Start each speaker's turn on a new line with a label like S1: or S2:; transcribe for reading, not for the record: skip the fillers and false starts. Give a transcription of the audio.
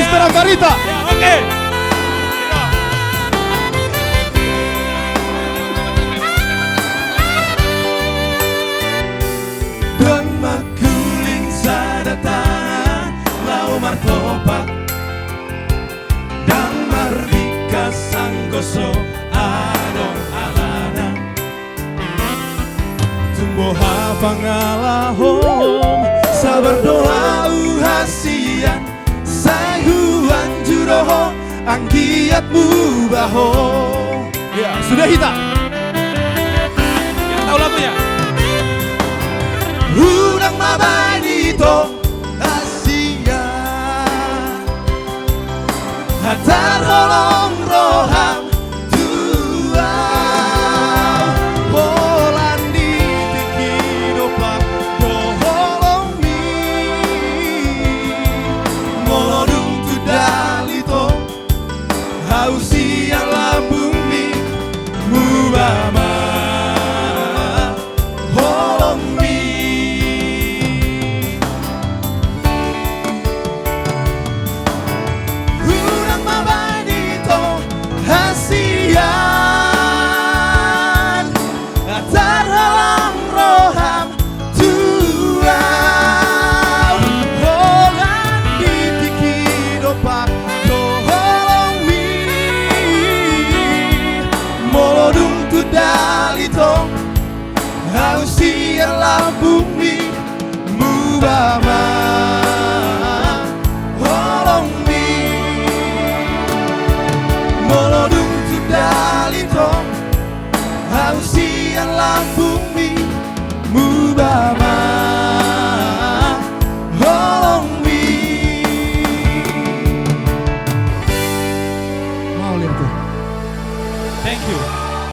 S1: Sister Ambarita.
S2: Ya, oke.
S3: Don makuling sadatan lau martopat dan mardika sanggoso adong alana tumbuh pangalahom sabar doa uhasian sayuan juroho anggiatmu baho.
S1: Ya, sudah Hita.
S2: Yang tahu lagunya?
S3: Unang mabanito Asia Hatar holong roham tua Holandi tekidopak doholong mi Molodung tu dalito Hausia lambung mi Mubama holong mi Unang mabanito hasian Terhalang roham tua Holandi tikidopak doholong mi Molodung tu dalito Hausia lambung mi Mubama holong mi Molodung tu dalito Hausia lambung mi Mubama